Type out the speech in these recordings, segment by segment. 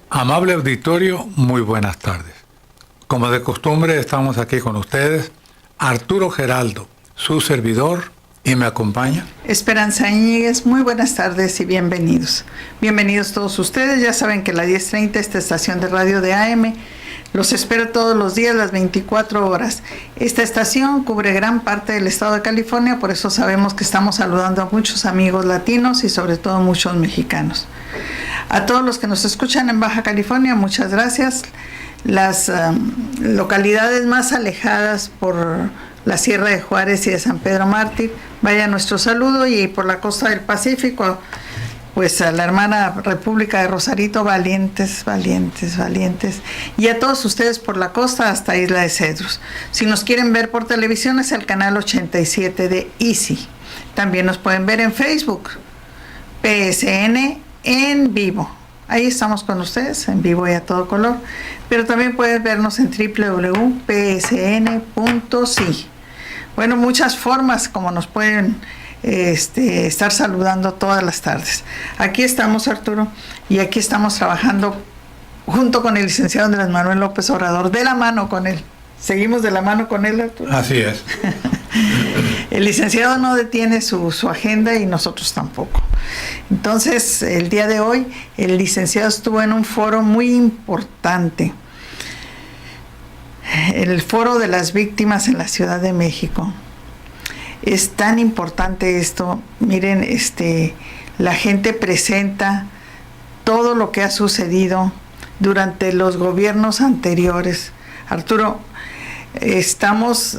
Amable auditorio, muy buenas tardes. Como de costumbre, estamos aquí con ustedes, Arturo Geraldo, su servidor, y me acompaña Esperanza Íñiguez. Muy buenas tardes y bienvenidos. Bienvenidos todos ustedes. Ya saben que la 1030, esta estación de radio de AM, los espera todos los días, las 24 horas. Esta estación cubre gran parte del estado de California, por eso sabemos que estamos saludando a muchos amigos latinos y sobre todo muchos mexicanos. A todos los que nos escuchan en Baja California, muchas gracias. Las localidades más alejadas por la Sierra de Juárez y de San Pedro Mártir, vaya nuestro saludo, y por la costa del Pacífico, pues a la hermana República de Rosarito, valientes, valientes, valientes, y a todos ustedes por la costa hasta Isla de Cedros. Si nos quieren ver por televisión es el canal 87 de Easy. También nos pueden ver en Facebook, PSN en vivo. Ahí estamos con ustedes, en vivo y a todo color. Pero también pueden vernos en www.psn.si. Bueno, muchas formas como nos pueden estar saludando todas las tardes. Aquí estamos, Arturo, y aquí estamos trabajando junto con el licenciado Andrés Manuel López Obrador, de la mano con él. ¿Seguimos de la mano con él, Arturo? Así es. El licenciado no detiene su agenda y nosotros tampoco. Entonces, el día de hoy, el licenciado estuvo en un foro muy importante, el Foro de las Víctimas en la Ciudad de México. Es tan importante esto. Miren, la gente presenta todo lo que ha sucedido durante los gobiernos anteriores. Arturo, estamos,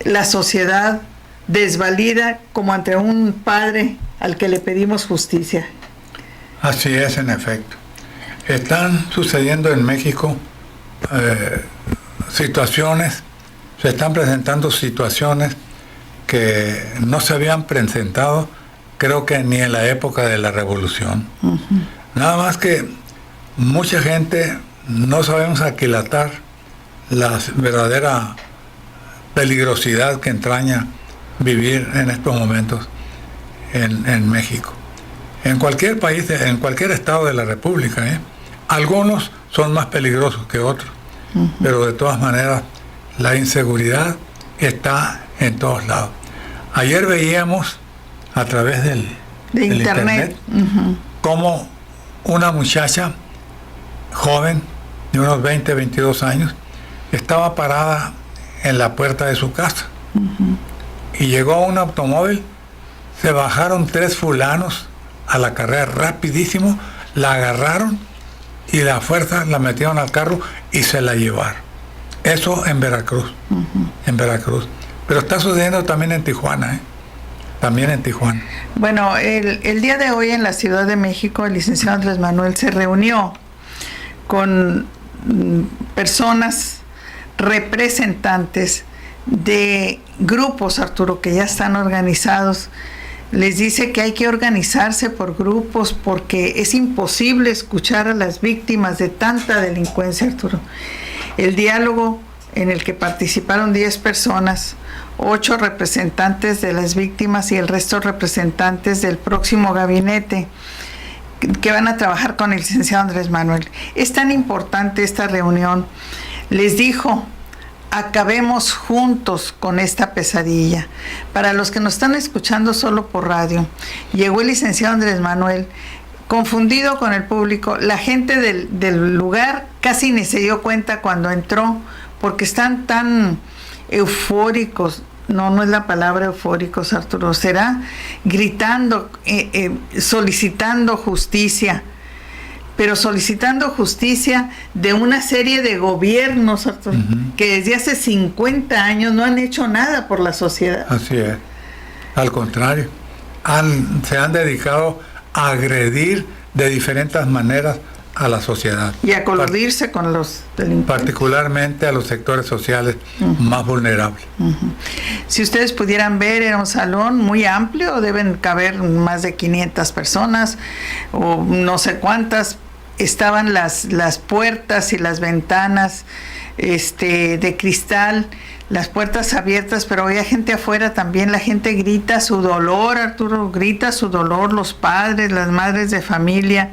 la sociedad desvalida como ante un padre al que le pedimos justicia. Así es, en efecto. Están sucediendo en México se están presentando situaciones que no se habían presentado, creo que ni en la época de la Revolución. Uh-huh. Nada más que mucha gente no sabemos aquilatar la verdadera peligrosidad que entraña vivir en estos momentos en México. En cualquier país, en cualquier estado de la República, algunos son más peligrosos que otros, uh-huh, pero de todas maneras la inseguridad está en todos lados. Ayer veíamos a través del internet uh-huh, cómo una muchacha joven de unos 20, 22 años estaba parada en la puerta de su casa, uh-huh, y llegó un automóvil, se bajaron 3 fulanos a la carrera rapidísimo, la agarraron y la fuerza la metieron al carro y se la llevaron. Eso en Veracruz, uh-huh, en Veracruz. Pero está sucediendo también en Tijuana, también en Tijuana. Bueno, el día de hoy en la Ciudad de México, el licenciado Andrés Manuel se reunió con personas, representantes de grupos, Arturo, que ya están organizados. Les dice que hay que organizarse por grupos porque es imposible escuchar a las víctimas de tanta delincuencia, Arturo. El diálogo en el que participaron 10 personas, 8 representantes de las víctimas y el resto representantes del próximo gabinete que van a trabajar con el licenciado Andrés Manuel. Es tan importante esta reunión. Les dijo: acabemos juntos con esta pesadilla. Para los que nos están escuchando solo por radio, llegó el licenciado Andrés Manuel, confundido con el público. La gente del lugar casi ni se dio cuenta cuando entró, porque están tan eufóricos. No es la palabra eufóricos, Arturo. Será gritando, solicitando justicia. Pero solicitando justicia de una serie de gobiernos, Arturo, uh-huh, que desde hace 50 años no han hecho nada por la sociedad. Así es. Al contrario, se han dedicado a agredir de diferentes maneras a la sociedad. Y a coludirse con los delincuentes. Particularmente a los sectores sociales, uh-huh, más vulnerables. Uh-huh. Si ustedes pudieran ver, era un salón muy amplio, deben caber más de 500 personas, o no sé cuántas. Estaban las puertas y las ventanas de cristal, las puertas abiertas, pero había gente afuera también. La gente grita su dolor, Arturo, grita su dolor, los padres, las madres de familia.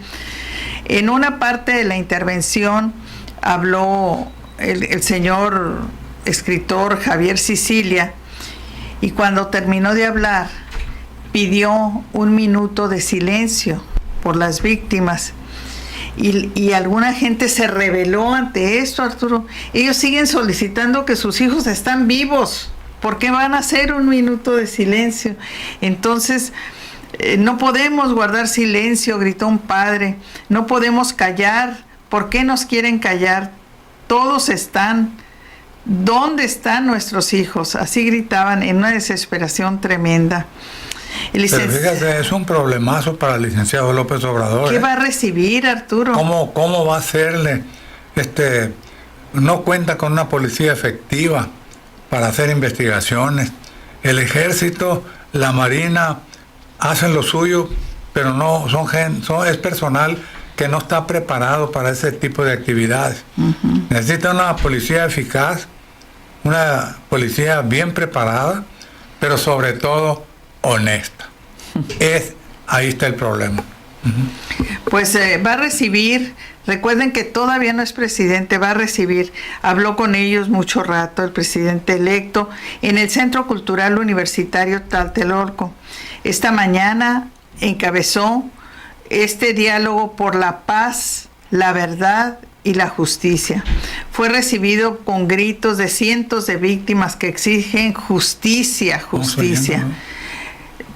En una parte de la intervención habló el señor escritor Javier Sicilia, y cuando terminó de hablar pidió 1 minuto de silencio por las víctimas. Y alguna gente se rebeló ante esto, Arturo. Ellos siguen solicitando que sus hijos están vivos. ¿Por qué van a hacer 1 minuto de silencio? Entonces, no podemos guardar silencio, gritó un padre. No podemos callar. ¿Por qué nos quieren callar? Todos están. ¿Dónde están nuestros hijos? Así gritaban en una desesperación tremenda. Pero fíjate, es un problemazo para el licenciado López Obrador. ¿Qué va a recibir, Arturo? ¿Cómo va a hacerle? No cuenta con una policía efectiva para hacer investigaciones. El ejército, la marina hacen lo suyo, pero no es personal que no está preparado para ese tipo de actividades. Necesita una policía eficaz, una policía bien preparada, pero sobre todo honesta. Ahí está el problema. Pues va a recibir, recuerden que todavía no es presidente, va a recibir, habló con ellos mucho rato el presidente electo en el Centro Cultural Universitario Tlatelolco. Esta mañana encabezó este diálogo por la paz, la verdad y la justicia. Fue recibido con gritos de cientos de víctimas que exigen justicia.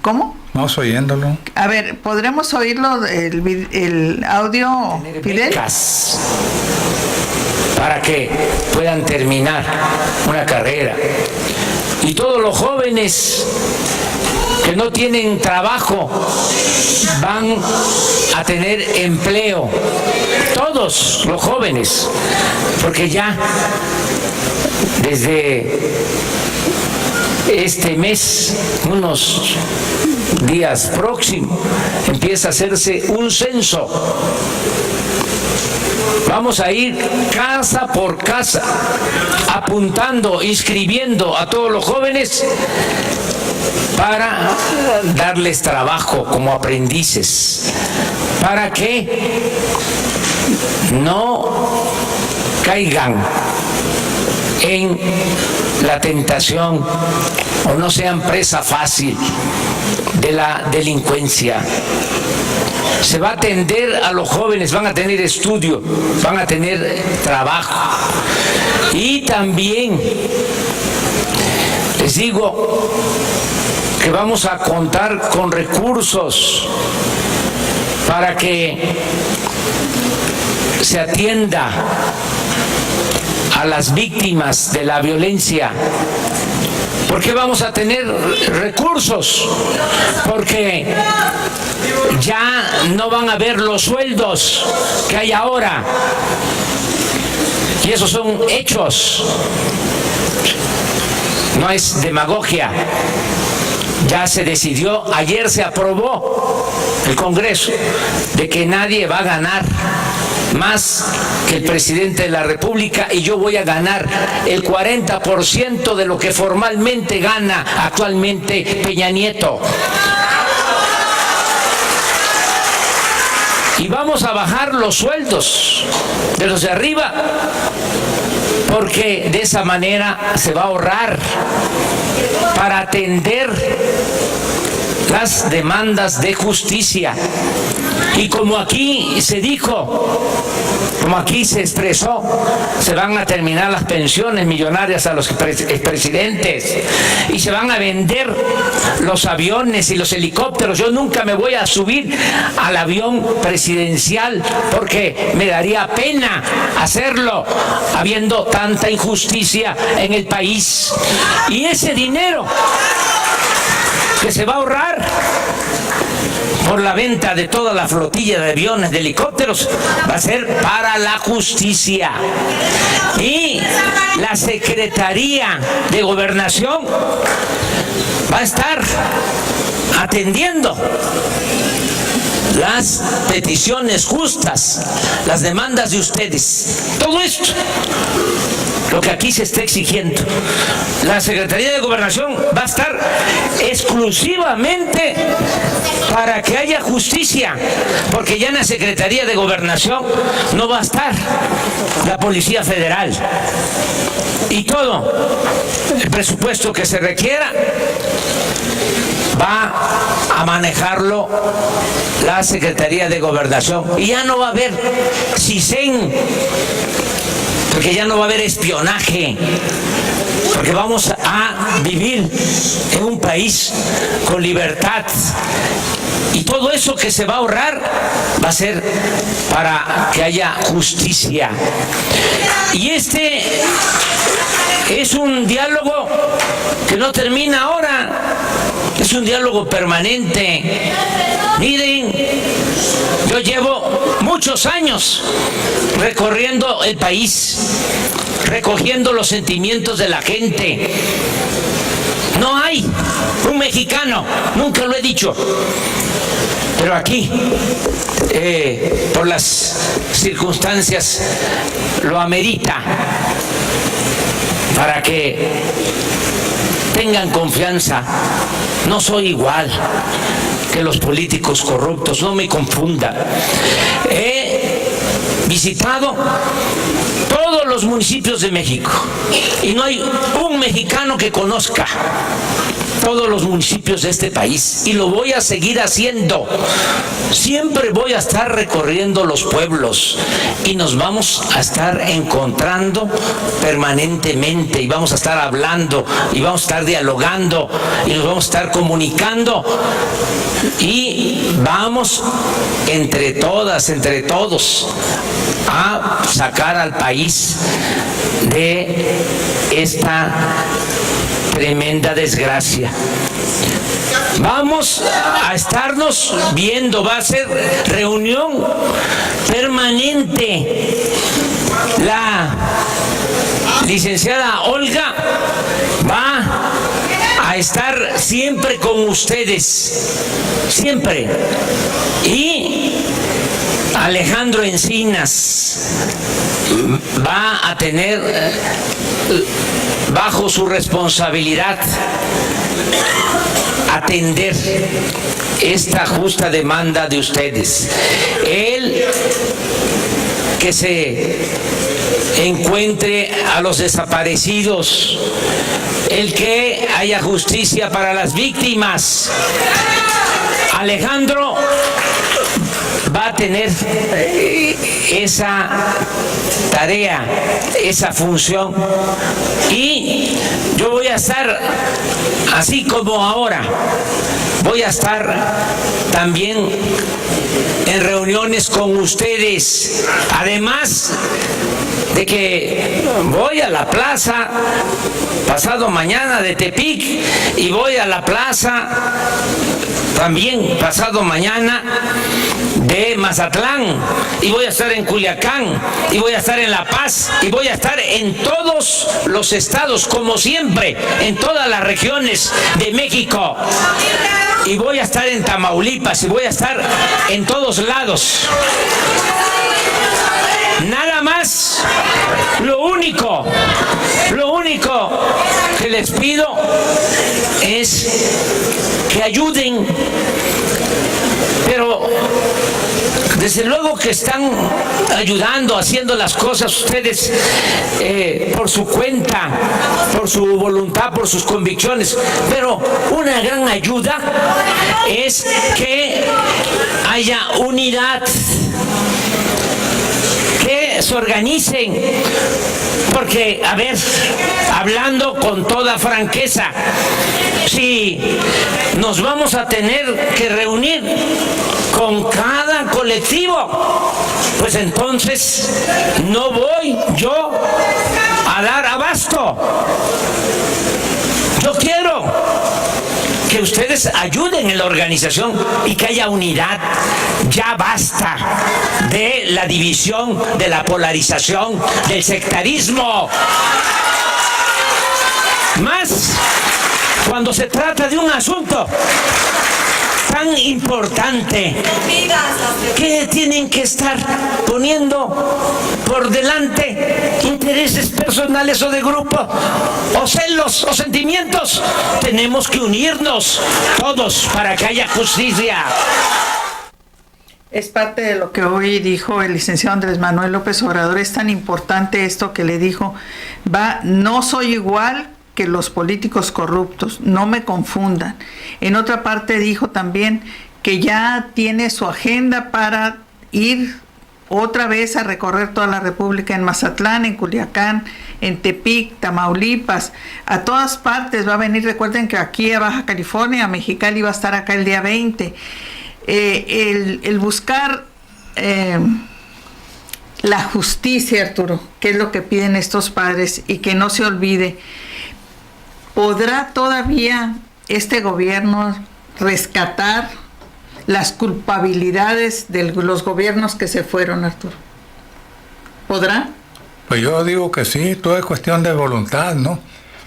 ¿Cómo? Vamos oyéndolo. A ver, ¿podremos oírlo, el audio, Fidel? Para que puedan terminar una carrera. Y todos los jóvenes que no tienen trabajo van a tener empleo. Todos los jóvenes, porque ya desde este mes, unos días próximos, empieza a hacerse un censo. Vamos a ir casa por casa, apuntando, inscribiendo a todos los jóvenes para darles trabajo como aprendices, para que no caigan en la tentación o no sean presa fácil de la delincuencia. Se va a atender a los jóvenes, van a tener estudio, van a tener trabajo. Y también les digo que vamos a contar con recursos para que se atienda a las víctimas de la violencia. ¿Por qué vamos a tener recursos? Porque ya no van a ver los sueldos que hay ahora. Y esos son hechos. No es demagogia. Ya se decidió, ayer se aprobó el Congreso, de que nadie va a ganar más que el presidente de la República, y yo voy a ganar el 40% de lo que formalmente gana actualmente Peña Nieto. Y vamos a bajar los sueldos de los de arriba, porque de esa manera se va a ahorrar para atender las demandas de justicia. Y como aquí se dijo, como aquí se expresó, se van a terminar las pensiones millonarias a los expresidentes y se van a vender los aviones y los helicópteros. Yo nunca me voy a subir al avión presidencial porque me daría pena hacerlo habiendo tanta injusticia en el país. Y ese dinero que se va a ahorrar por la venta de toda la flotilla de aviones, de helicópteros, va a ser para la justicia. Y la Secretaría de Gobernación va a estar atendiendo las peticiones justas, las demandas de ustedes. Todo esto, lo que aquí se está exigiendo. La Secretaría de Gobernación va a estar exclusivamente para que haya justicia, porque ya en la Secretaría de Gobernación no va a estar la Policía Federal. Y todo el presupuesto que se requiera va a manejarlo la Secretaría de Gobernación. Y ya no va a haber CISEN, porque ya no va a haber espionaje, porque vamos a vivir en un país con libertad. Y todo eso que se va a ahorrar va a ser para que haya justicia. Y este es un diálogo que no termina ahora, es un diálogo permanente. Miren, yo llevo muchos años recorriendo el país, recogiendo los sentimientos de la gente. No hay un mexicano, nunca lo he dicho, pero aquí, por las circunstancias, lo amerita, para que tengan confianza. No soy igual que los políticos corruptos, no me confunda. He visitado todos los municipios de México y no hay un mexicano que conozca todos los municipios de este país, y lo voy a seguir haciendo. Siempre voy a estar recorriendo los pueblos y nos vamos a estar encontrando permanentemente, y vamos a estar hablando, y vamos a estar dialogando, y nos vamos a estar comunicando, y vamos entre todas, entre todos, a sacar al país de esta tremenda desgracia. Vamos a estarnos viendo, va a ser reunión permanente. La licenciada Olga va a estar siempre con ustedes, siempre. Y Alejandro Encinas va a tener bajo su responsabilidad atender esta justa demanda de ustedes. El que se encuentre a los desaparecidos, el que haya justicia para las víctimas. Alejandro va a tener esa tarea, esa función, y yo voy a estar, así como ahora, voy a estar también en reuniones con ustedes, además de que voy a la plaza pasado mañana de Tepic, y voy a la plaza también pasado mañana de Mazatlán, y voy a estar en Culiacán, y voy a estar en La Paz, y voy a estar en todos los estados, como siempre, en todas las regiones de México, y voy a estar en Tamaulipas, y voy a estar en todos lados. Nada más, lo único que les pido es que ayuden, pero desde luego que están ayudando, haciendo las cosas ustedes por su cuenta, por su voluntad, por sus convicciones, pero una gran ayuda es que haya unidad, que se organicen, porque, a ver, hablando con toda franqueza, si nos vamos a tener que reunir con cada colectivo, pues entonces no voy yo a dar abasto. Yo quiero que ustedes ayuden en la organización y que haya unidad. Ya basta de la división, de la polarización, del sectarismo. Más cuando se trata de un asunto tan importante que tienen que estar poniendo por delante intereses personales o de grupo, o celos o sentimientos. Tenemos que unirnos todos para que haya justicia. Es parte de lo que hoy dijo el licenciado Andrés Manuel López Obrador. Es tan importante esto que le dijo: no soy igual que los políticos corruptos, no me confundan. En otra parte dijo también que ya tiene su agenda para ir otra vez a recorrer toda la República, en Mazatlán, en Culiacán, en Tepic, Tamaulipas, a todas partes va a venir. Recuerden que aquí a Baja California, a Mexicali, va a estar acá el día 20. El buscar la justicia, Arturo, que es lo que piden estos padres, y que no se olvide. ¿Podrá todavía este gobierno rescatar las culpabilidades de los gobiernos que se fueron, Arturo? ¿Podrá? Pues yo digo que sí, todo es cuestión de voluntad, ¿no?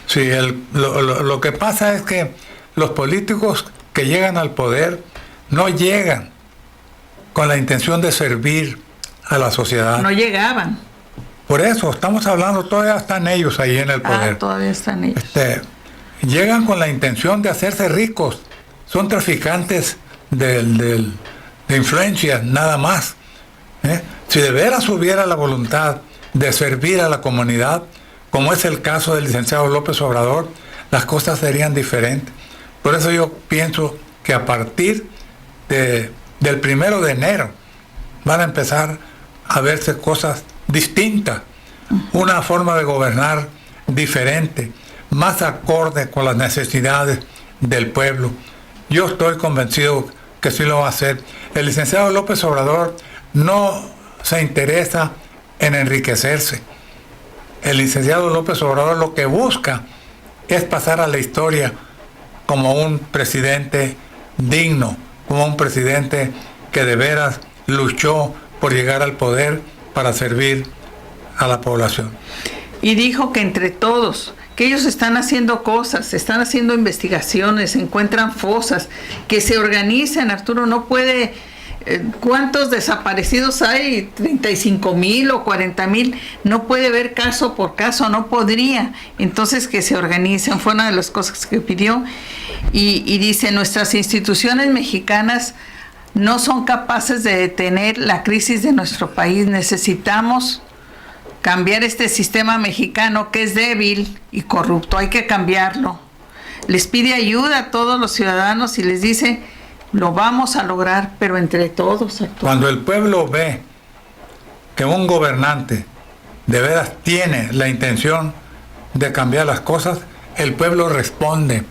Sí, lo que pasa es que los políticos que llegan al poder no llegan con la intención de servir a la sociedad. No llegaban. Por eso, estamos hablando, todavía están ellos ahí en el poder. Todavía están ellos. Llegan con la intención de hacerse ricos. Son traficantes de influencias, nada más. Si de veras hubiera la voluntad de servir a la comunidad, como es el caso del licenciado López Obrador, las cosas serían diferentes. Por eso yo pienso que a partir del 1 de enero van a empezar a verse cosas distintas, una forma de gobernar diferente, más acorde con las necesidades del pueblo. Yo estoy convencido que sí lo va a hacer. El licenciado López Obrador no se interesa en enriquecerse. El licenciado López Obrador lo que busca es pasar a la historia como un presidente digno, como un presidente que de veras luchó por llegar al poder para servir a la población. Y dijo que entre todos, que ellos están haciendo cosas, están haciendo investigaciones, encuentran fosas, que se organizan. Arturo, no puede... ¿Cuántos desaparecidos hay? 35,000 o 40,000. No puede ver caso por caso, no podría. Entonces, que se organicen, fue una de las cosas que pidió. Y dice: nuestras instituciones mexicanas no son capaces de detener la crisis de nuestro país. Necesitamos cambiar este sistema mexicano que es débil y corrupto. Hay que cambiarlo. Les pide ayuda a todos los ciudadanos y les dice: lo vamos a lograr, pero entre todos. Cuando el pueblo ve que un gobernante de veras tiene la intención de cambiar las cosas, el pueblo responde.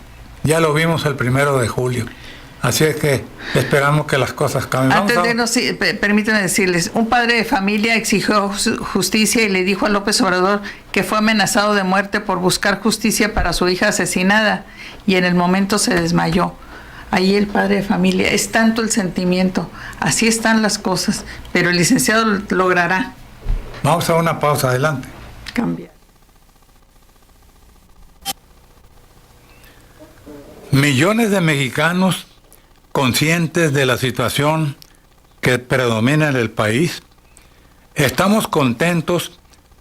Ya lo vimos el 1 de julio. Así es que esperamos que las cosas cambien. Permítanme decirles, un padre de familia exigió justicia y le dijo a López Obrador que fue amenazado de muerte por buscar justicia para su hija asesinada, y en el momento se desmayó. Ahí el padre de familia, es tanto el sentimiento, así están las cosas, pero el licenciado lo logrará. Vamos a una pausa, adelante. Cambiar. Millones de mexicanos conscientes de la situación que predomina en el país, estamos contentos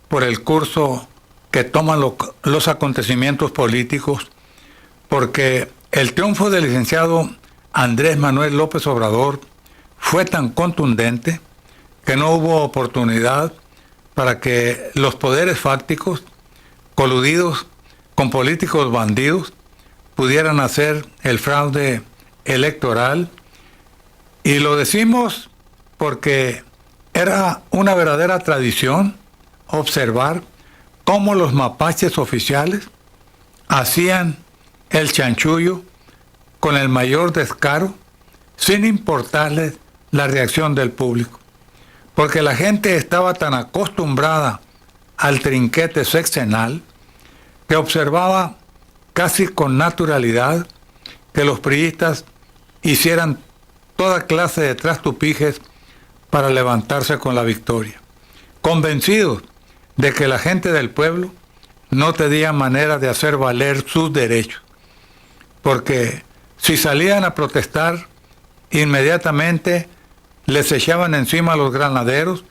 por el curso que toman los acontecimientos políticos, porque el triunfo del licenciado Andrés Manuel López Obrador fue tan contundente que no hubo oportunidad para que los poderes fácticos, coludidos con políticos bandidos, pudieran hacer el fraude electoral. Y lo decimos porque era una verdadera tradición observar cómo los mapaches oficiales hacían el chanchullo con el mayor descaro, sin importarles la reacción del público, porque la gente estaba tan acostumbrada al trinquete sexenal que observaba casi con naturalidad que los priistas hicieran toda clase de trastupijes para levantarse con la victoria, convencidos de que la gente del pueblo no tenía manera de hacer valer sus derechos, porque si salían a protestar inmediatamente les echaban encima a los granaderos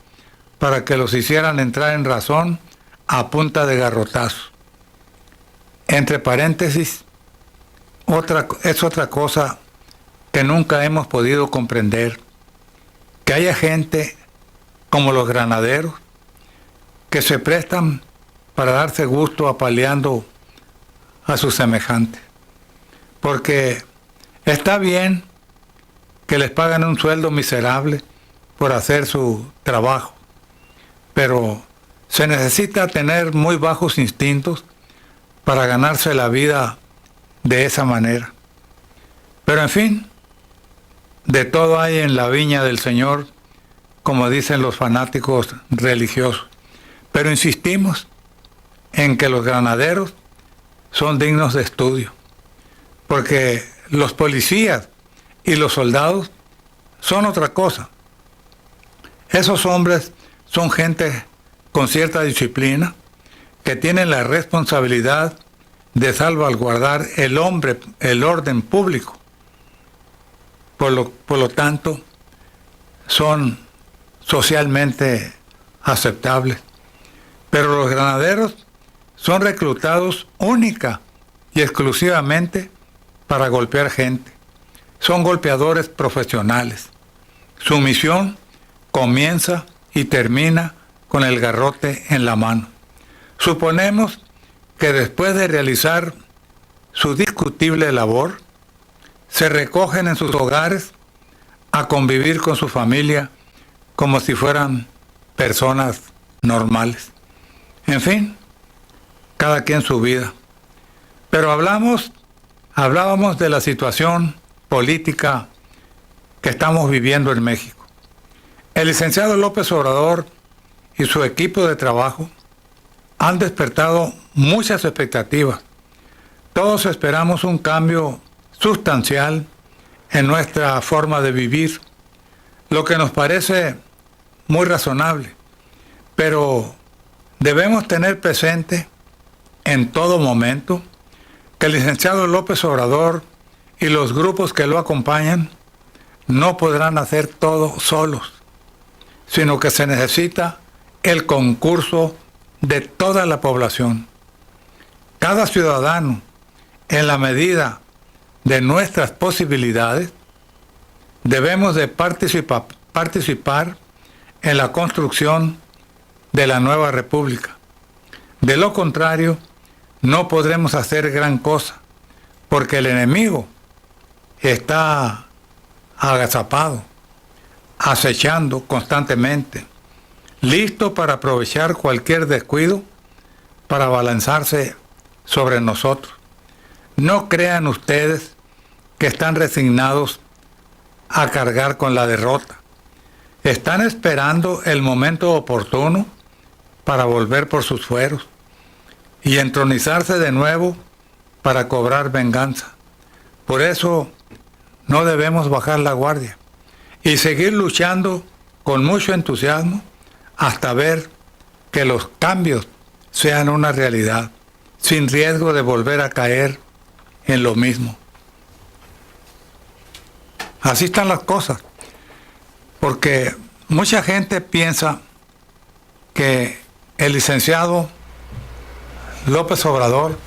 para que los hicieran entrar en razón a punta de garrotazos. Entre paréntesis, es otra cosa que nunca hemos podido comprender, que haya gente como los granaderos que se prestan para darse gusto apaleando a sus semejantes. Porque está bien que les pagan un sueldo miserable por hacer su trabajo, pero se necesita tener muy bajos instintos para ganarse la vida de esa manera. Pero en fin, de todo hay en la viña del Señor, como dicen los fanáticos religiosos. Pero insistimos en que los granaderos son dignos de estudio, porque los policías y los soldados son otra cosa. Esos hombres son gente con cierta disciplina, que tienen la responsabilidad de salvaguardar el orden público. Por lo tanto, son socialmente aceptables. Pero los granaderos son reclutados única y exclusivamente para golpear gente. Son golpeadores profesionales. Su misión comienza y termina con el garrote en la mano. Suponemos que después de realizar su discutible labor, se recogen en sus hogares a convivir con su familia como si fueran personas normales. En fin, cada quien su vida. Pero hablábamos de la situación política que estamos viviendo en México. El licenciado López Obrador y su equipo de trabajo han despertado muchas expectativas. Todos esperamos un cambio sustancial en nuestra forma de vivir, lo que nos parece muy razonable, pero debemos tener presente en todo momento que el licenciado López Obrador y los grupos que lo acompañan no podrán hacer todo solos, sino que se necesita el concurso de toda la población. Cada ciudadano, en la medida de nuestras posibilidades, debemos de participar en la construcción de la nueva república. De lo contrario, no podremos hacer gran cosa, porque el enemigo está agazapado, acechando constantemente, listo para aprovechar cualquier descuido para abalanzarse sobre nosotros. No crean ustedes que están resignados a cargar con la derrota. Están esperando el momento oportuno para volver por sus fueros y entronizarse de nuevo para cobrar venganza. Por eso no debemos bajar la guardia y seguir luchando con mucho entusiasmo hasta ver que los cambios sean una realidad, sin riesgo de volver a caer en lo mismo. Así están las cosas, porque mucha gente piensa que el licenciado López Obrador,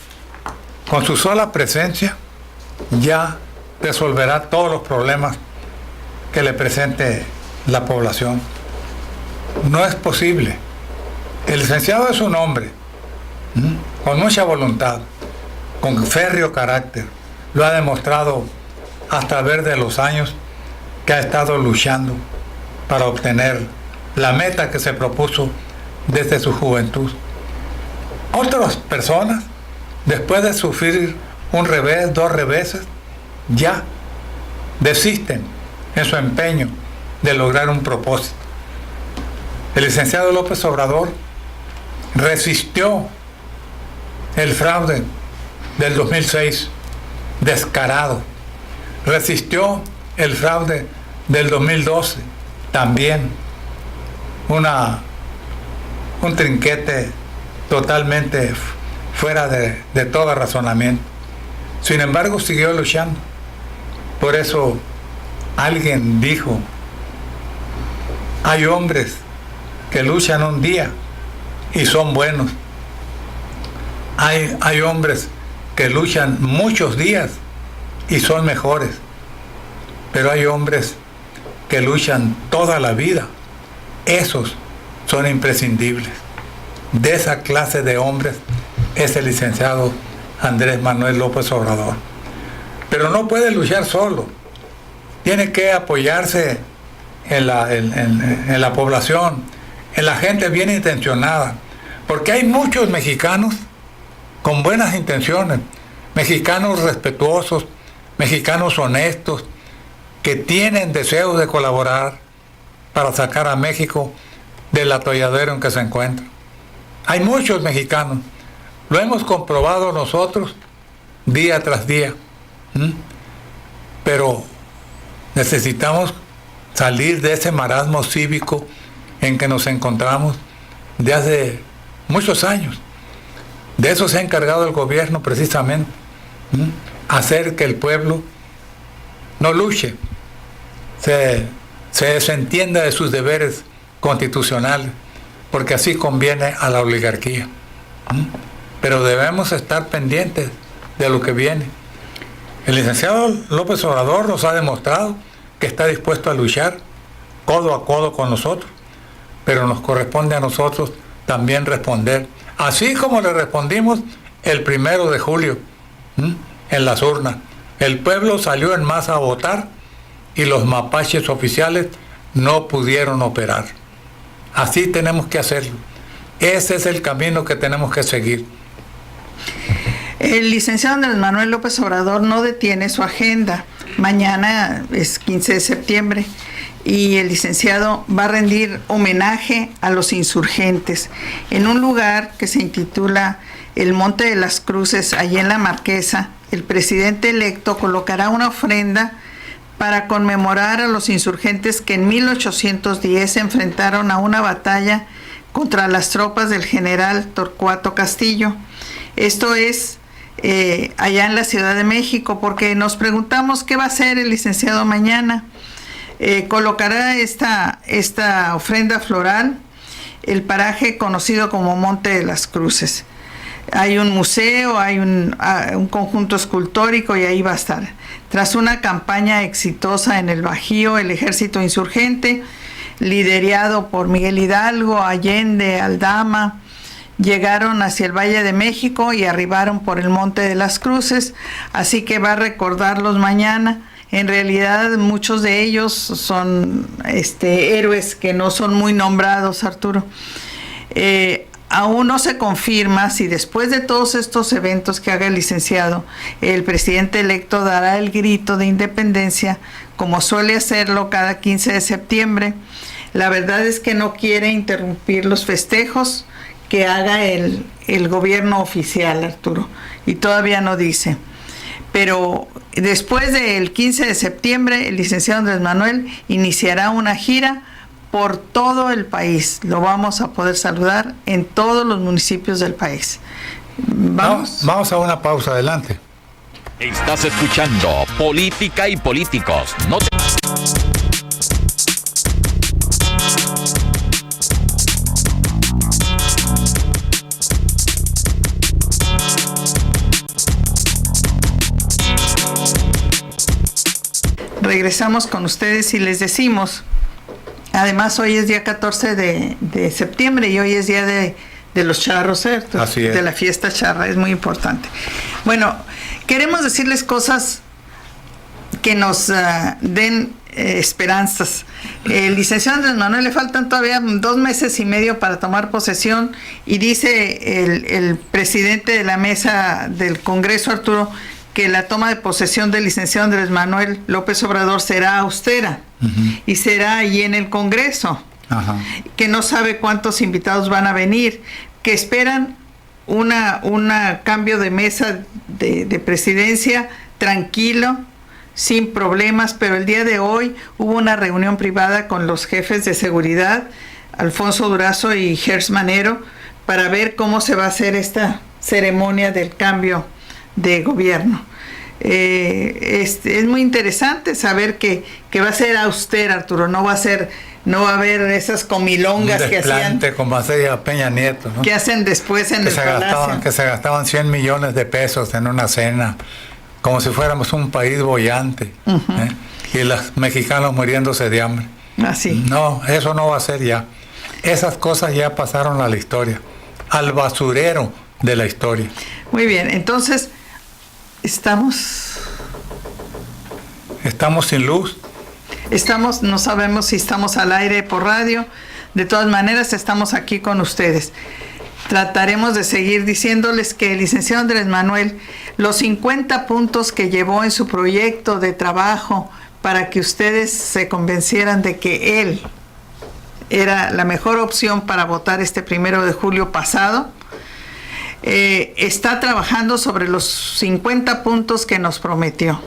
con su sola presencia, ya resolverá todos los problemas que le presente la población. No es posible. El licenciado es un hombre con mucha voluntad, con férreo carácter. Lo ha demostrado a través de los años que ha estado luchando para obtener la meta que se propuso desde su juventud. Otras personas, después de sufrir un revés, 2 reveses, ya desisten en su empeño de lograr un propósito. El licenciado López Obrador resistió el fraude del 2006, descarado. Resistió el fraude del 2012, también un trinquete totalmente fuera de todo razonamiento. Sin embargo, siguió luchando. Por eso alguien dijo, hay hombres que luchan un día y son buenos. Hay hombres que luchan muchos días y son mejores. Pero hay hombres que luchan toda la vida. Esos son imprescindibles. De esa clase de hombres es el licenciado Andrés Manuel López Obrador. Pero no puede luchar solo. Tiene que apoyarse en la población, en la gente bien intencionada. Porque hay muchos mexicanos con buenas intenciones, mexicanos respetuosos, mexicanos honestos, que tienen deseos de colaborar para sacar a México del atolladero en que se encuentra. Hay muchos mexicanos, lo hemos comprobado nosotros día tras día, pero necesitamos salir de ese marasmo cívico en que nos encontramos de hace muchos años. De eso se ha encargado el gobierno precisamente, hacer que el pueblo no luche, se desentienda de sus deberes constitucionales, porque así conviene a la oligarquía. Pero debemos estar pendientes de lo que viene. El licenciado López Obrador nos ha demostrado que está dispuesto a luchar codo a codo con nosotros, pero nos corresponde a nosotros también responder, así como le respondimos el 1 de julio en las urnas. El pueblo salió en masa a votar y los mapaches oficiales no pudieron operar. Así tenemos que hacerlo. Ese es el camino que tenemos que seguir. El licenciado Andrés Manuel López Obrador no detiene su agenda. Mañana es 15 de septiembre y el licenciado va a rendir homenaje a los insurgentes en un lugar que se intitula el Monte de las Cruces, allí en La Marquesa. El presidente electo colocará una ofrenda para conmemorar a los insurgentes que en 1810 se enfrentaron a una batalla contra las tropas del general Torcuato Castillo. Esto es allá en la Ciudad de México, porque nos preguntamos qué va a hacer el licenciado mañana. Colocará esta ofrenda floral, el paraje conocido como Monte de las Cruces. Hay un museo, hay un conjunto escultórico y ahí va a estar. Tras una campaña exitosa en el Bajío, el ejército insurgente, liderado por Miguel Hidalgo, Allende, Aldama, llegaron hacia el Valle de México y arribaron por el Monte de las Cruces, así que va a recordarlos mañana. En realidad muchos de ellos son héroes que no son muy nombrados, Arturo. Aún no se confirma si después de todos estos eventos que haga el licenciado, el presidente electo dará el grito de independencia, como suele hacerlo cada 15 de septiembre. La verdad es que no quiere interrumpir los festejos que haga el gobierno oficial, Arturo, y todavía no dice. Pero después del 15 de septiembre, el licenciado Andrés Manuel iniciará una gira por todo el país. Lo vamos a poder saludar en todos los municipios del país. Vamos a una pausa, adelante. Estás escuchando Política y Políticos. No te... Regresamos con ustedes y les decimos, además hoy es día 14 de septiembre y hoy es día de los charros, ¿cierto? Así es. De la fiesta charra, es muy importante. Bueno, queremos decirles cosas que nos den esperanzas. El licenciado Andrés Manuel le faltan todavía 2 meses y medio para tomar posesión y dice el presidente de la mesa del Congreso, Arturo, que la toma de posesión del licenciado Andrés Manuel López Obrador será austera y será allí en el Congreso, que no sabe cuántos invitados van a venir, que esperan una cambio de mesa de presidencia tranquilo, sin problemas, pero el día de hoy hubo una reunión privada con los jefes de seguridad, Alfonso Durazo y Gers Manero, para ver cómo se va a hacer esta ceremonia del cambio de gobierno. Es muy interesante saber que va a ser austera, Arturo, no va a haber esas comilongas un desplante, como hacía Peña Nieto, ¿no? Que hacen después en el Palacio. Que se gastaban 100 millones de pesos en una cena, como si fuéramos un país boyante, y los mexicanos muriéndose de hambre. Así. No, eso no va a ser ya. Esas cosas ya pasaron a la historia, al basurero de la historia. Muy bien, entonces estamos sin luz. No sabemos si estamos al aire por radio. De todas maneras, estamos aquí con ustedes. Trataremos de seguir diciéndoles que el licenciado Andrés Manuel, los 50 puntos que llevó en su proyecto de trabajo para que ustedes se convencieran de que él era la mejor opción para votar este 1 de julio pasado, está trabajando sobre los 50 puntos que nos prometió.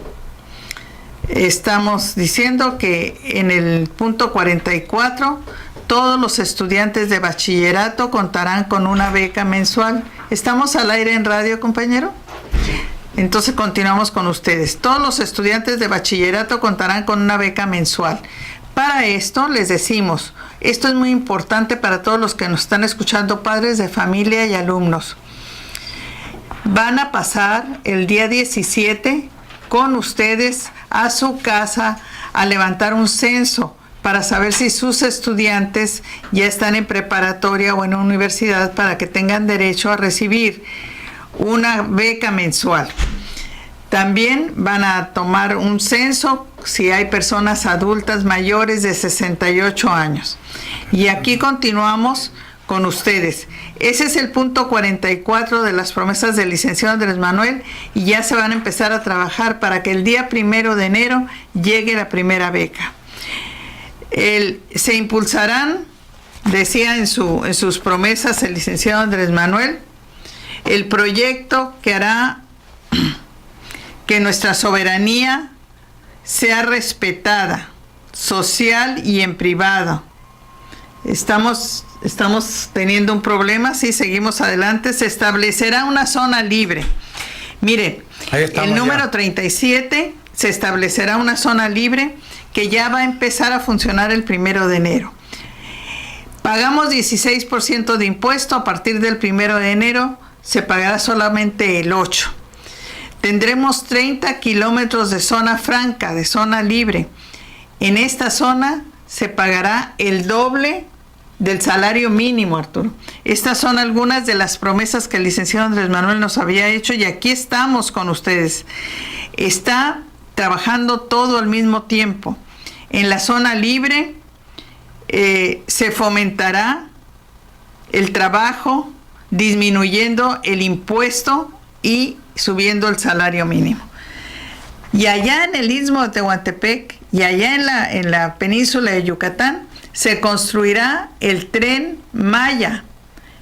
Estamos diciendo que en el punto 44 todos los estudiantes de bachillerato contarán con una beca mensual. ¿Estamos al aire en radio, compañero? Entonces continuamos con ustedes. Todos los estudiantes de bachillerato contarán con una beca mensual. Para esto les decimos, esto es muy importante para todos los que nos están escuchando, padres de familia y alumnos. Van a pasar el día 17 con ustedes a su casa a levantar un censo para saber si sus estudiantes ya están en preparatoria o en universidad para que tengan derecho a recibir una beca mensual. También van a tomar un censo si hay personas adultas mayores de 68 años. Y aquí continuamos con ustedes. Ese es el punto 44 de las promesas del licenciado Andrés Manuel y ya se van a empezar a trabajar para que el día 1 de enero llegue la primera beca. Se impulsarán, decía en sus promesas el licenciado Andrés Manuel, el proyecto que hará que nuestra soberanía sea respetada, social y en privado. Estamos teniendo un problema, si seguimos adelante, se establecerá una zona libre. Miren, el número 37, se establecerá una zona libre que ya va a empezar a funcionar el 1 de enero. Pagamos 16% de impuesto, a partir del 1 de enero se pagará solamente el 8%. Tendremos 30 kilómetros de zona franca, de zona libre. En esta zona se pagará el doble del salario mínimo, Arturo. Estas son algunas de las promesas que el licenciado Andrés Manuel nos había hecho y aquí estamos con ustedes. Está trabajando todo al mismo tiempo. En la zona libre se fomentará el trabajo, disminuyendo el impuesto y subiendo el salario mínimo. Y allá en el Istmo de Tehuantepec y allá en la península de Yucatán se construirá el Tren Maya,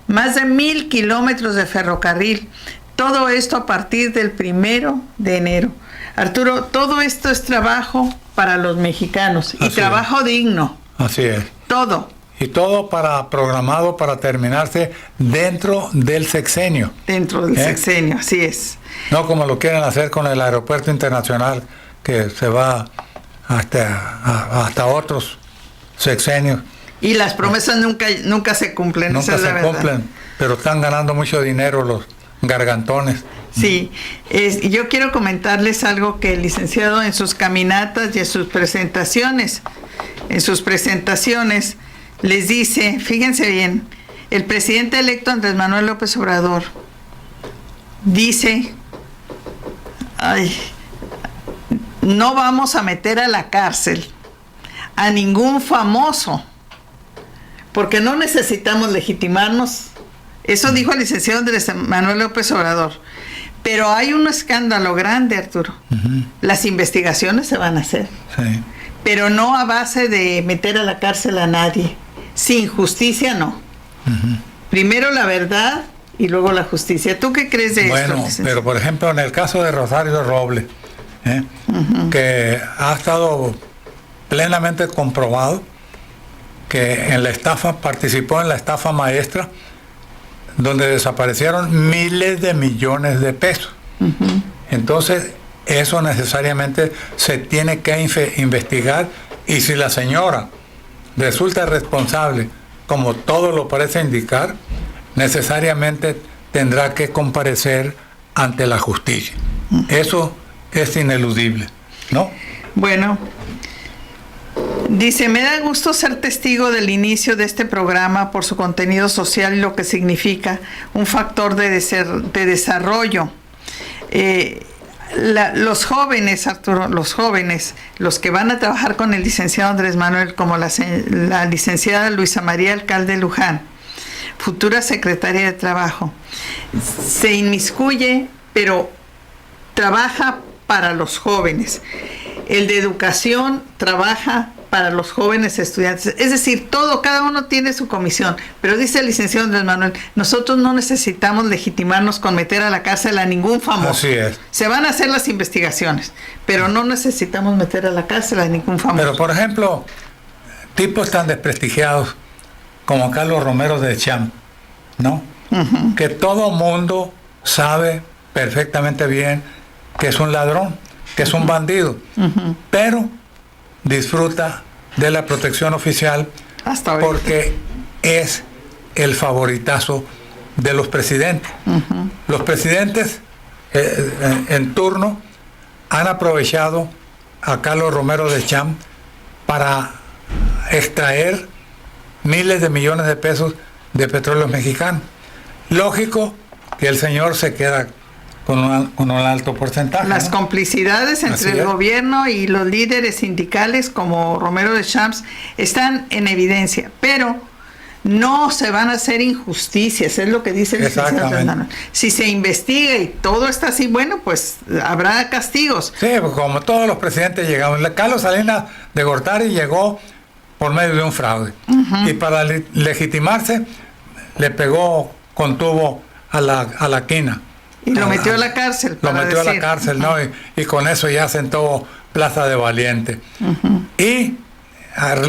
más de 1,000 kilómetros de ferrocarril. Todo esto a partir del 1 de enero. Arturo, todo esto es trabajo para los mexicanos y trabajo digno. Así es. Todo. Y todo programado para terminarse dentro del sexenio. Dentro del sexenio, así es. No como lo quieren hacer con el aeropuerto internacional, que se va hasta otros sexenios. Y las promesas nunca se cumplen. Nunca se cumplen, pero están ganando mucho dinero los gargantones. Sí, yo quiero comentarles algo que el licenciado en sus caminatas y en sus presentaciones les dice, fíjense bien, el presidente electo Andrés Manuel López Obrador dice, no vamos a meter a la cárcel a ningún famoso, porque no necesitamos legitimarnos. Eso dijo el licenciado Andrés Manuel López Obrador. Pero hay un escándalo grande, Arturo. Las investigaciones se van a hacer. Sí. Pero no a base de meter a la cárcel a nadie. Sin justicia, no. Primero la verdad y luego la justicia. ¿Tú qué crees de esto? Bueno, pero por ejemplo, en el caso de Rosario Robles, que ha estado plenamente comprobado que en la estafa, participó en la estafa maestra, donde desaparecieron miles de millones de pesos. Entonces, eso necesariamente se tiene que investigar, y si la señora resulta responsable, como todo lo parece indicar, necesariamente tendrá que comparecer ante la justicia. Eso es ineludible, ¿no? Bueno, dice, me da gusto ser testigo del inicio de este programa por su contenido social y lo que significa un factor de desarrollo. Los jóvenes, Arturo, los que van a trabajar con el licenciado Andrés Manuel, como la licenciada Luisa María Alcalde Luján, futura secretaria de Trabajo, se inmiscuye, pero trabaja para los jóvenes. El de Educación trabaja para los jóvenes estudiantes. Es decir, cada uno tiene su comisión. Pero dice el licenciado Andrés Manuel, nosotros no necesitamos legitimarnos con meter a la cárcel a ningún famoso. Así es. Se van a hacer las investigaciones, pero no necesitamos meter a la cárcel a ningún famoso. Pero, por ejemplo, tipos tan desprestigiados como Carlos Romero de Champ, ¿no? Uh-huh. Que todo mundo sabe perfectamente bien que es un ladrón, que es un bandido, uh-huh, pero disfruta de la protección oficial porque es el favoritazo de los presidentes. Uh-huh. Los presidentes en turno han aprovechado a Carlos Romero de Champ para extraer miles de millones de pesos de petróleo mexicano. Lógico que el señor se queda con un alto porcentaje. Las complicidades entre el gobierno y los líderes sindicales como Romero de Champs están en evidencia, pero no se van a hacer injusticias, es lo que dice el licenciado Fernando. Si se investiga y todo está así, bueno, pues habrá castigos. Sí, como todos los presidentes llegaron. Carlos Salinas de Gortari llegó por medio de un fraude. Uh-huh. Y para legitimarse le pegó con tubo a la quina. Y lo metió a la cárcel. Lo metió a la cárcel, ¿no? Y con eso ya sentó Plaza de Valiente. Uh-huh. Y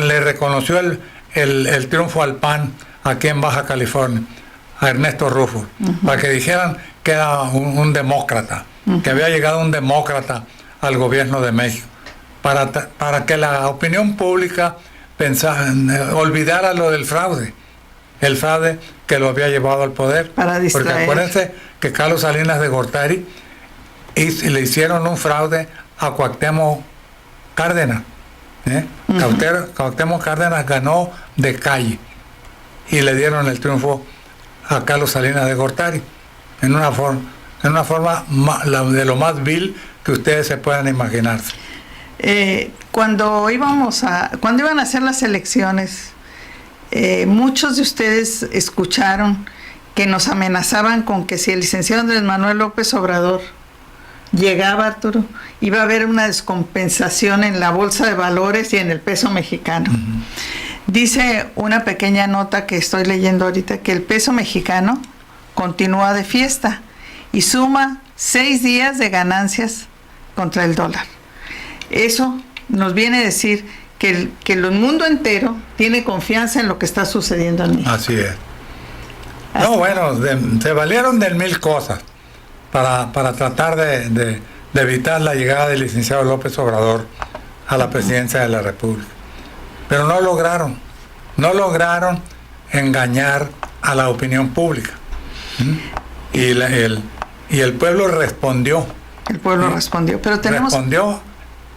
le reconoció el triunfo al PAN aquí en Baja California, a Ernesto Rufo, uh-huh, para que dijeran que era un demócrata, uh-huh, que había llegado un demócrata al gobierno de México, para que la opinión pública olvidara lo del fraude, el fraude que lo había llevado al poder. Para distraer. Porque acuérdense que Carlos Salinas de Gortari le hicieron un fraude a Cuauhtémoc Cárdenas. Uh-huh. Cuauhtémoc Cárdenas ganó de calle y le dieron el triunfo a Carlos Salinas de Gortari en una forma de lo más vil que ustedes se puedan imaginarse. Cuando iban a hacer las elecciones, muchos de ustedes escucharon que nos amenazaban con que si el licenciado Andrés Manuel López Obrador llegaba, Arturo, iba a haber una descompensación en la bolsa de valores y en el peso mexicano. Uh-huh. Dice una pequeña nota que estoy leyendo ahorita que el peso mexicano continúa de fiesta y suma 6 días de ganancias contra el dólar. Eso nos viene a decir que el mundo entero tiene confianza en lo que está sucediendo en México. Así es. No, bueno, se valieron de mil cosas para tratar de evitar la llegada del licenciado López Obrador a la presidencia de la República. Pero no lograron engañar a la opinión pública. Y el pueblo respondió. El pueblo respondió, pero respondió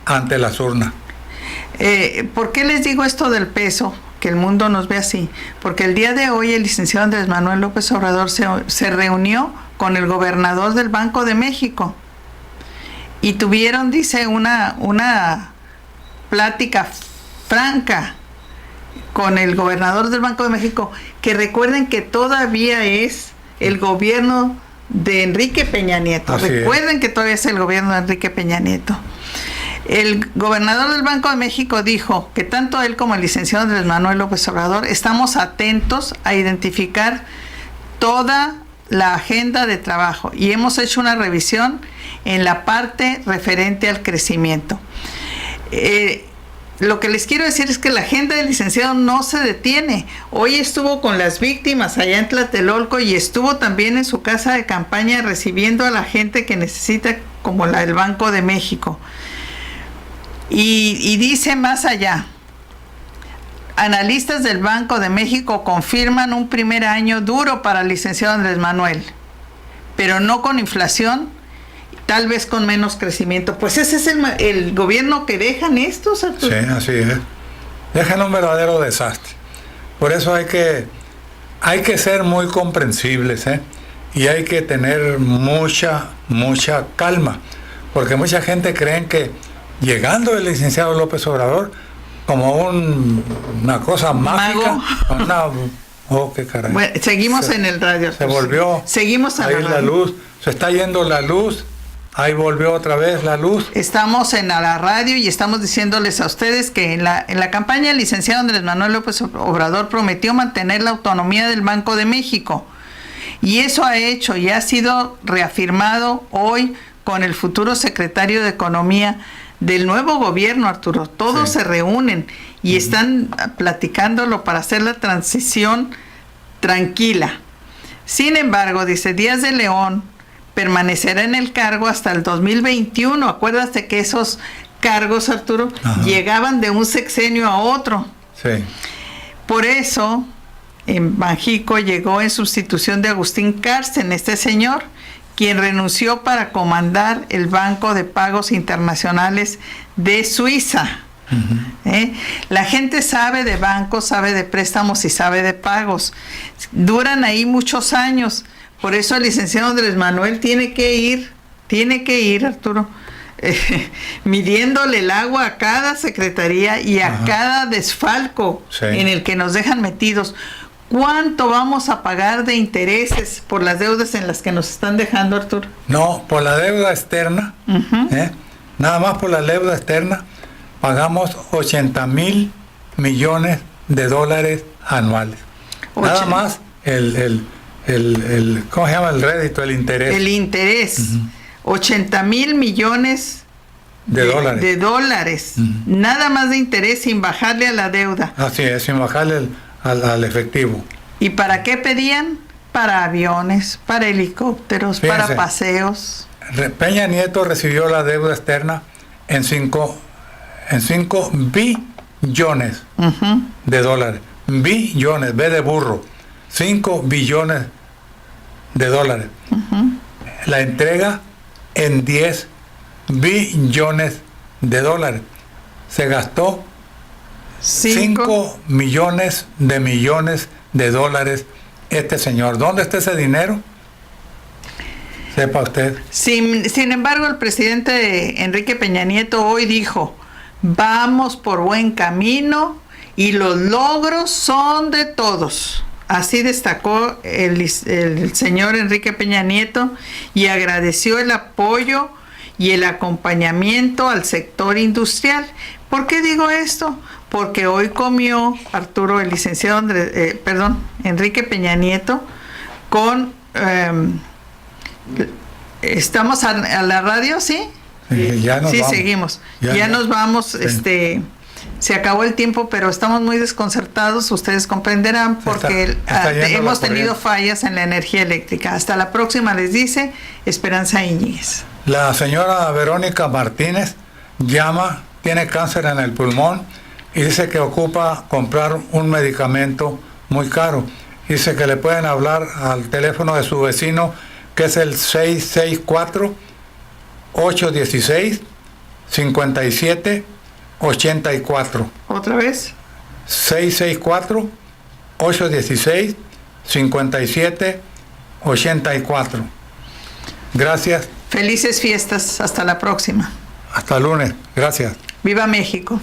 ante las urnas. ¿Por qué les digo esto del peso? Que el mundo nos ve así. Porque el día de hoy el licenciado Andrés Manuel López Obrador se reunió con el gobernador del Banco de México y tuvieron, dice, una plática franca con el gobernador del Banco de México, que recuerden que todavía es el gobierno de Enrique Peña Nieto. Recuerden que todavía es el gobierno de Enrique Peña Nieto. El gobernador del Banco de México dijo que tanto él como el licenciado Andrés Manuel López Obrador estamos atentos a identificar toda la agenda de trabajo y hemos hecho una revisión en la parte referente al crecimiento. Lo que les quiero decir es que la agenda del licenciado no se detiene. Hoy estuvo con las víctimas allá en Tlatelolco y estuvo también en su casa de campaña recibiendo a la gente que necesita como la del Banco de México. Y dice más allá, analistas del Banco de México confirman un primer año duro para el licenciado Andrés Manuel, pero no con inflación, tal vez con menos crecimiento. Pues ese es el gobierno que dejan estos, Arturo. Sí, así es. Dejan un verdadero desastre. Por eso hay que ser muy comprensibles, y hay que tener mucha calma, porque mucha gente cree que llegando el licenciado López Obrador como una cosa mágica, qué caray. Bueno, seguimos en el radio. Se volvió. Seguimos ahí la luz. Se está yendo la luz. Ahí volvió otra vez la luz. Estamos en la radio y estamos diciéndoles a ustedes que en la campaña el licenciado Andrés Manuel López Obrador prometió mantener la autonomía del Banco de México. Y eso ha hecho y ha sido reafirmado hoy con el futuro secretario de Economía del nuevo gobierno, Arturo. Todos se reúnen y están platicándolo para hacer la transición tranquila. Sin embargo, dice Díaz de León, permanecerá en el cargo hasta el 2021. Acuérdate que esos cargos, Arturo, llegaban de un sexenio a otro. Sí. Por eso, en Banxico llegó en sustitución de Agustín Carsten, este señor, quien renunció para comandar el Banco de Pagos Internacionales de Suiza. La gente sabe de bancos, sabe de préstamos y sabe de pagos. Duran ahí muchos años. Por eso el licenciado Andrés Manuel tiene que ir, Arturo, midiéndole el agua a cada secretaría y a cada desfalco en el que nos dejan metidos. ¿Cuánto vamos a pagar de intereses por las deudas en las que nos están dejando, Arturo? No, por la deuda externa, nada más por la deuda externa, pagamos 80,000 millones de dólares anuales. Nada más ¿cómo se llama? El rédito, el interés. El interés. 80,000 millones de dólares. Nada más de interés sin bajarle a la deuda. Así es, sin bajarle al efectivo. ¿Y para qué pedían? Para aviones, para helicópteros, fíjense, para paseos. Peña Nieto recibió la deuda externa en 5 billones de dólares. Billones, B de burro. 5 billones de dólares. La entrega en 10 billones de dólares. Se gastó 5 millones de dólares este señor. ¿Dónde está ese dinero? Sepa usted. Sin embargo, el presidente Enrique Peña Nieto hoy dijo, vamos por buen camino y los logros son de todos. Así destacó el señor Enrique Peña Nieto y agradeció el apoyo y el acompañamiento al sector industrial. ¿Por qué digo esto? Porque hoy comió Arturo, el licenciado Enrique Peña Nieto con... ¿estamos a la radio, sí? Ya nos vamos. Seguimos. Ya nos vamos, sí. Se acabó el tiempo, pero estamos muy desconcertados, ustedes comprenderán, porque hemos tenido fallas en la energía eléctrica. Hasta la próxima, les dice Esperanza Íñiguez. La señora Verónica Martínez llama, tiene cáncer en el pulmón y dice que ocupa comprar un medicamento muy caro. Dice que le pueden hablar al teléfono de su vecino, que es el 664-816-5784. ¿Otra vez? 664-816-5784. Gracias. Felices fiestas. Hasta la próxima. Hasta el lunes. Gracias. Viva México.